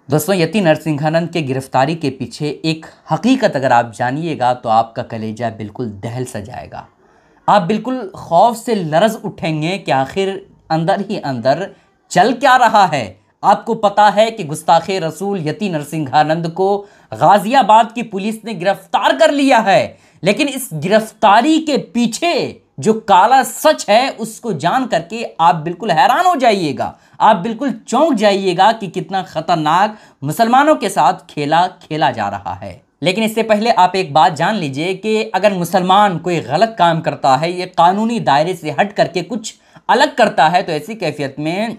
दोस्तों, यति नरसिंहानंद के गिरफ्तारी के पीछे एक हकीकत अगर आप जानिएगा तो आपका कलेजा बिल्कुल दहल सा जाएगा। आप बिल्कुल खौफ से लरज़ उठेंगे कि आखिर अंदर ही अंदर चल क्या रहा है। आपको पता है कि गुस्ताखे रसूल यति नरसिंहानंद को गाजियाबाद की पुलिस ने गिरफ्तार कर लिया है, लेकिन इस गिरफ्तारी के पीछे जो काला सच है उसको जान करके आप बिल्कुल हैरान हो जाइएगा। आप बिल्कुल चौंक जाइएगा कि कितना खतरनाक मुसलमानों के साथ खेला खेला जा रहा है। लेकिन इससे पहले आप एक बात जान लीजिए कि अगर मुसलमान कोई गलत काम करता है, ये कानूनी दायरे से हट करके कुछ अलग करता है, तो ऐसी कैफियत में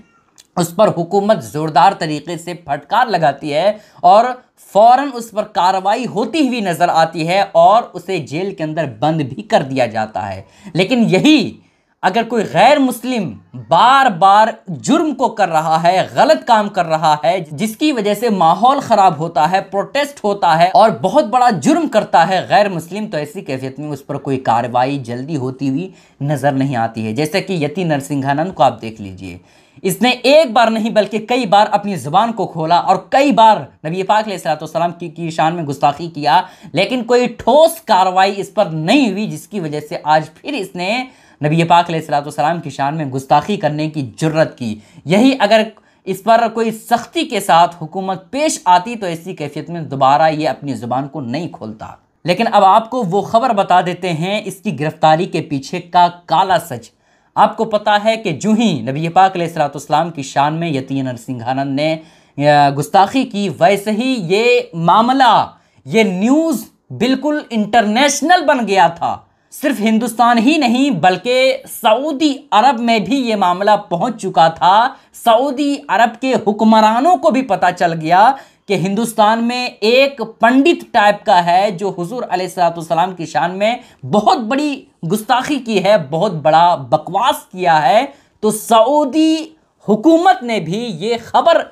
उस पर हुकूमत ज़ोरदार तरीके से फटकार लगाती है और फ़ौरन उस पर कार्रवाई होती हुई नज़र आती है और उसे जेल के अंदर बंद भी कर दिया जाता है। लेकिन यही अगर कोई गैर मुस्लिम बार बार जुर्म को कर रहा है, गलत काम कर रहा है, जिसकी वजह से माहौल ख़राब होता है, प्रोटेस्ट होता है और बहुत बड़ा जुर्म करता है गैर मुस्लिम, तो ऐसी कैफियत में उस पर कोई कार्रवाई जल्दी होती हुई नज़र नहीं आती है। जैसे कि यति नरसिंहानंद को आप देख लीजिए, इसने एक बार नहीं बल्कि कई बार अपनी ज़ुबान को खोला और कई बार नबी पाक अलैहिस्सलाम की शान में गुस्ताखी किया, लेकिन कोई ठोस कार्रवाई इस पर नहीं हुई, जिसकी वजह से आज फिर इसने नबी पाक अलैहिस्सलाम की शान में गुस्ताखी करने की जुर्रत की। यही अगर इस पर कोई सख्ती के साथ हुकूमत पेश आती तो ऐसी कैफियत में दोबारा ये अपनी ज़ुबान को नहीं खोलता। लेकिन अब आपको वो खबर बता देते हैं इसकी गिरफ्तारी के पीछे का काला सच। आपको पता है कि जो ही नबी पाक अलैहिस्सलाम की शान में यति नरसिंहानंद ने गुस्ताखी की, वैसे ही ये मामला, ये न्यूज़ बिल्कुल इंटरनेशनल बन गया था। सिर्फ हिंदुस्तान ही नहीं बल्कि सऊदी अरब में भी ये मामला पहुंच चुका था। सऊदी अरब के हुक्मरानों को भी पता चल गया कि हिंदुस्तान में एक पंडित टाइप का है जो हुजूर अलैहिस्सलाम की शान में बहुत बड़ी गुस्ताखी की है, बहुत बड़ा बकवास किया है। तो सऊदी हुकूमत ने भी ये खबर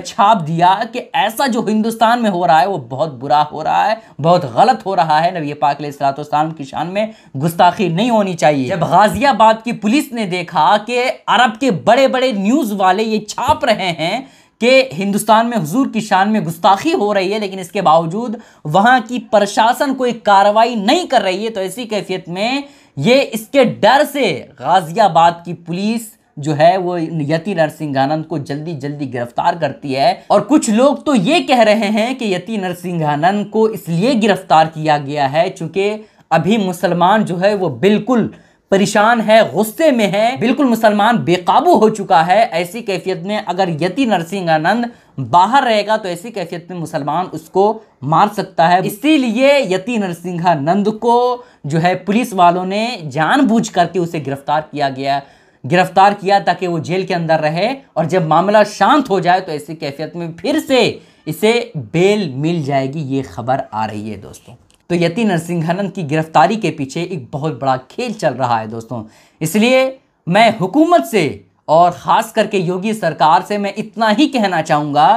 छाप दिया कि ऐसा जो हिंदुस्तान में हो रहा है वो बहुत बुरा हो रहा है, बहुत गलत हो रहा है। नबी पाक अलैहिस्सलाम की शान में गुस्ताखी नहीं होनी चाहिए। जब गाजियाबाद की पुलिस ने देखा कि अरब के बड़े बड़े न्यूज़ वाले ये छाप रहे हैं कि हिंदुस्तान में हुजूर की शान में गुस्ताखी हो रही है, लेकिन इसके बावजूद वहाँ की प्रशासन कोई कार्रवाई नहीं कर रही है, तो ऐसी कैफियत में ये इसके डर से गाजियाबाद की पुलिस जो है वो यति नरसिंहानंद को जल्दी जल्दी गिरफ्तार करती है। और कुछ लोग तो ये कह रहे हैं कि यति नरसिंहानंद को इसलिए गिरफ्तार किया गया है चूंकि अभी मुसलमान जो है वो बिल्कुल परेशान है, गुस्से में है, बिल्कुल मुसलमान बेकाबू हो चुका है। ऐसी कैफियत में अगर यति नरसिंहानंद बाहर रहेगा तो ऐसी कैफियत में मुसलमान उसको मार सकता है। इसीलिए यति नरसिंहानंद को जो है पुलिस वालों ने जानबूझ करके उसे गिरफ्तार किया ताकि वो जेल के अंदर रहे और जब मामला शांत हो जाए तो ऐसी कैफियत में फिर से इसे बेल मिल जाएगी। ये खबर आ रही है दोस्तों। तो यति नरसिंहानंद की गिरफ्तारी के पीछे एक बहुत बड़ा खेल चल रहा है दोस्तों। इसलिए मैं हुकूमत से और ख़ास करके योगी सरकार से मैं इतना ही कहना चाहूँगा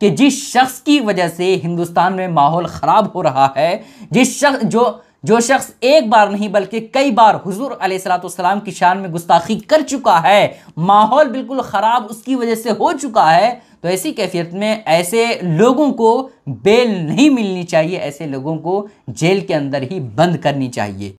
कि जिस शख्स की वजह से हिंदुस्तान में माहौल ख़राब हो रहा है, जो शख्स एक बार नहीं बल्कि कई बार हुजूर अलैहिस्सलाम की शान में गुस्ताखी कर चुका है, माहौल बिल्कुल ख़राब उसकी वजह से हो चुका है, तो ऐसी कैफियत में ऐसे लोगों को बेल नहीं मिलनी चाहिए, ऐसे लोगों को जेल के अंदर ही बंद करनी चाहिए।